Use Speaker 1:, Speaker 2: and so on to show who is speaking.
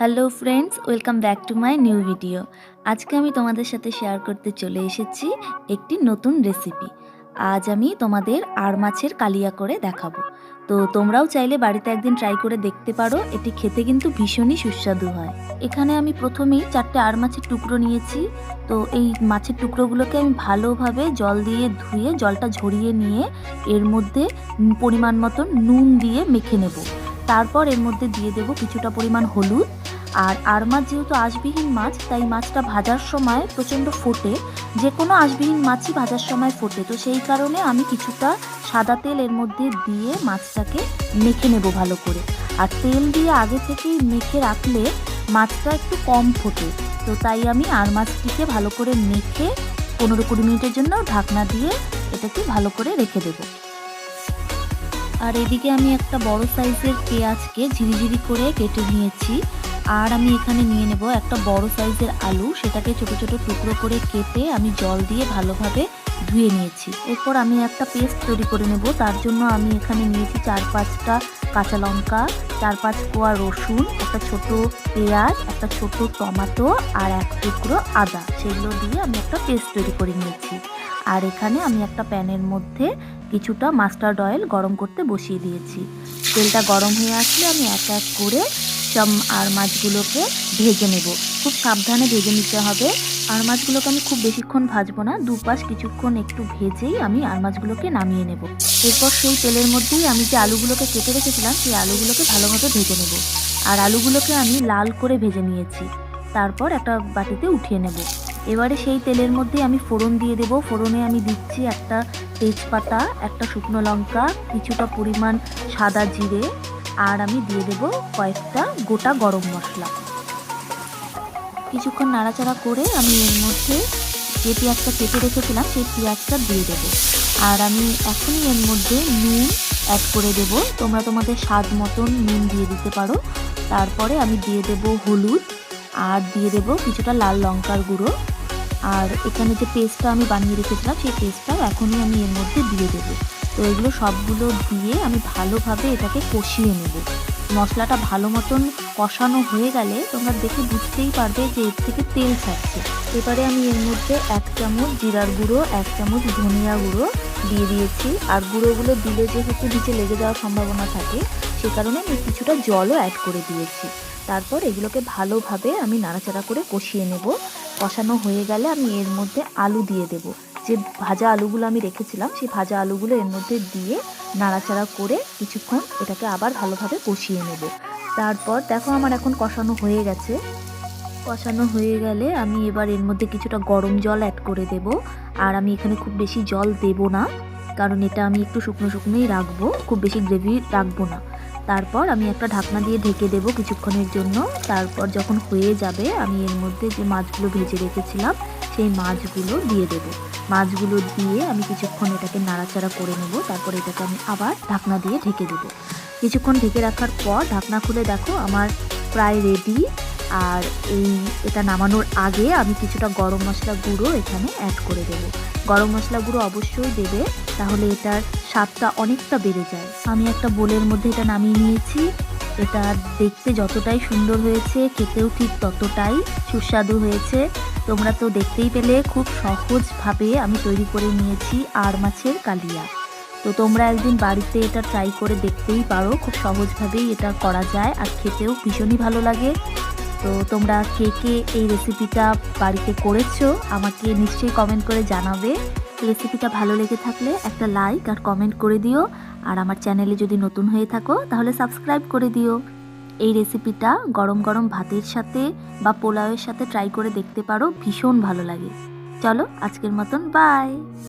Speaker 1: Hello friends, welcome back to my new video. আজকে আমি তোমাদের সাথে শেয়ার করতে চলে এসেছি একটি নতুন রেসিপি। আজ আমি তোমাদের আর মাছের কালিয়া করে দেখাবো। তো তোমরাও চাইলে বাড়িতে একদিন ট্রাই করে দেখতে পারো। এটি খেতে কিন্তু ভীষণই সুস্বাদু হয়। এখানে আমি প্রথমেই 4টে আর মাছের টুকরো নিয়েছি। তো এই মাছের টুকরোগুলোকে আমি ভালোভাবে জল দিয়ে ধুয়ে জলটা ঝরিয়ে নিয়ে এর মধ্যে পরিমাণ মতন নুন দিয়ে মেখে নেব। তারপর এর মধ্যে দিয়ে দেব কিছুটা পরিমাণ হলুদ। আর মাছ যেহেতু আঁশবিহীন মাছ, তাই মাছটা ভাজার সময় প্রচণ্ড ফোটে। যে কোনো আঁশবিহীন মাছই ভাজার সময় ফোটে, তো সেই কারণে আমি কিছুটা সাদা তেল এর মধ্যে দিয়ে মাছটাকে মেখে নেব ভালো করে। আর তেল দিয়ে আগে থেকেই মেখে রাখলে মাছটা একটু কম ফোটে। তো তাই আমি আর মাছটিকে ভালো করে মেখে 15-20 মিনিটের জন্য ঢাকনা দিয়ে এটাকে ভালো করে রেখে দেব। আর এদিকে আমি একটা বড় সাইজের পেঁয়াজকে ঝিরিঝিরি করে কেটে নিয়েছি। আর আমি এখানে নিয়ে নেব একটা বড় সাইজের আলু, সেটাকে ছোট ছোট টুকরো করে কেটে আমি জল দিয়ে ভালোভাবে ধুয়ে নিয়েছি। এরপর আমি একটা পেস্ট তৈরি করে নেব। তার জন্য আমি এখানে নিয়েছি 4-5টা কাঁচা লঙ্কা, 4-5 কোয়া রসুন, একটা ছোট পেঁয়াজ, একটা ছোট টমেটো আর এক টুকরো আদা। সেগুলো দিয়ে আমি একটা পেস্ট তৈরি করে নিয়েছি। আর এখানে আমি একটা প্যানের মধ্যে কিছুটা মাস্টার্ড অয়েল গরম করতে বসিয়ে দিয়েছি। তেলটা গরম হয়ে আসলে আমি এক এক করে সব আর মাছগুলোকে ভেজে নেব। খুব সাবধানে ভেজে নিতে হবে। আর মাছগুলোকে আমি খুব বেশিক্ষণ ভাজবো না, দুপাশ কিছুক্ষণ একটু ভেজেই আমি আর মাছগুলোকে নামিয়ে নেব। এরপর সেই তেলের মধ্যেই আমি যে আলুগুলোকে কেটে রেখেছিলাম সেই আলুগুলোকে ভালোভাবে ভেজে নেব। আর আলুগুলোকে আমি লাল করে ভেজে নিয়েছি। তারপর একটা বাটিতে উঠিয়ে নেব। এবারে সেই তেলের মধ্যে আমি ফোড়ন দিয়ে দেব। ফোড়নে আমি দিচ্ছি একটা তেজপাতা, একটা শুকনো লঙ্কা, কিছুটা পরিমাণ সাদা জিরে, আর আমি দিয়ে দেব কয়েকটা গোটা গরম মশলা। কিছুক্ষণ নাড়াচাড়া করে আমি এর মধ্যে যে পেঁয়াজটা কেটে রেখেছিলাম সেই পেঁয়াজটা দিয়ে দেব। আর আমি এখনই এর মধ্যে নুন অ্যাড করে দেব। তোমরা তোমাদের স্বাদ মতন নুন দিয়ে দিতে পারো। তারপরে আমি দিয়ে দেব হলুদ, আর দিয়ে দেব কিছুটা লাল লঙ্কার গুঁড়ো। আর এখানে যে পেস্টটা আমি বানিয়ে রেখেছিলাম সেই পেস্টটাও এখনই আমি এর মধ্যে দিয়ে দেবো। তো এগুলো সবগুলো দিয়ে আমি ভালোভাবে এটাকে কষিয়ে নেব। মশলাটা ভালো মতন কষানো হয়ে গেলে তোমরা দেখে বুঝতেই পারবে যে এর থেকে তেল ছাড়ছে। এবারে আমি এর মধ্যে 1 চামচ জিরার গুঁড়ো, 1 চামচ ধনিয়া গুঁড়ো দিয়ে দিয়েছি। আর গুঁড়োগুলো দিলে যেহেতু নিচে লেগে যাওয়ার সম্ভাবনা থাকে, সে কারণে আমি কিছুটা জলও অ্যাড করে দিয়েছি। তারপর এগুলোকে ভালোভাবে আমি নাড়াচাড়া করে কষিয়ে নেব। কষানো হয়ে গেলে আমি এর মধ্যে আলু দিয়ে দেব। যে ভাজা আলুগুলো আমি রেখেছিলাম সেই ভাজা আলুগুলো এর মধ্যে দিয়ে নাড়াচাড়া করে কিছুক্ষণ এটাকে আবার ভালোভাবে কষিয়ে নেব। তারপর দেখো আমার এখন কষানো হয়ে গেছে। কষানো হয়ে গেলে আমি এবার এর মধ্যে কিছুটা গরম জল অ্যাড করে দেব। আর আমি এখানে খুব বেশি জল দেব না, কারণ এটা আমি একটু শুকনো শুকনোই রাখবো, খুব বেশি গ্রেভি রাখবো না। তারপর আমি একটা ঢাকনা দিয়ে ঢেকে দেব কিছুক্ষণের জন্য। তারপর যখন হয়ে যাবে আমি এর মধ্যে যে মাছগুলো ভেজে রেখেছিলাম সেই মাছগুলো দিয়ে দেব। মাছগুলো দিয়ে আমি কিছুক্ষণ এটাকে নাড়াচাড়া করে নেব। তারপর এটাকে আমি আবার ঢাকনা দিয়ে ঢেকে দেব। কিছুক্ষণ ঢেকে রাখার পর ঢাকনা খুলে দেখো আমার প্রায় রেডি। আর এটা নামানোর আগে আমি কিছুটা গরম মশলা গুঁড়ো এখানে অ্যাড করে দেব। গরম মশলা গুঁড়ো অবশ্যই দেবে, তাহলে এটার স্বাদটা অনেকটা বেড়ে যায়। আমি একটা বোলের মধ্যে এটা নামিয়ে নিয়েছি। এটা দেখতে যতটাই সুন্দর হয়েছে, খেতেও ঠিক ততটাই সুস্বাদু হয়েছে। তোমরা তো দেখতেই পেলে খুব সহজভাবে আমি তৈরি করে নিয়েছি আর মাছের কালিয়া। তো তোমরা একদিন বাড়িতে এটা ট্রাই করে দেখতেই পারো। খুব সহজভাবেই এটা করা যায় আর খেতেও ভীষণই ভালো লাগে। তো তোমরা কে কে এই রেসিপিটা বাড়িতে করেছো আমাকে নিশ্চয়ই কমেন্ট করে জানাবে। রেসিপিটা ভালো লেগে থাকলে একটা লাইক আর কমেন্ট করে দিও। আর আমার চ্যানেলে যদি নতুন হয়ে থাকো তাহলে সাবস্ক্রাইব করে দিও। এই রেসিপিটা গরম গরম ভাতের সাথে বা পোলাওয়ের সাথে ট্রাই করে দেখতে পারো, ভীষণ ভালো লাগে। চলো আজকের মতন বাই।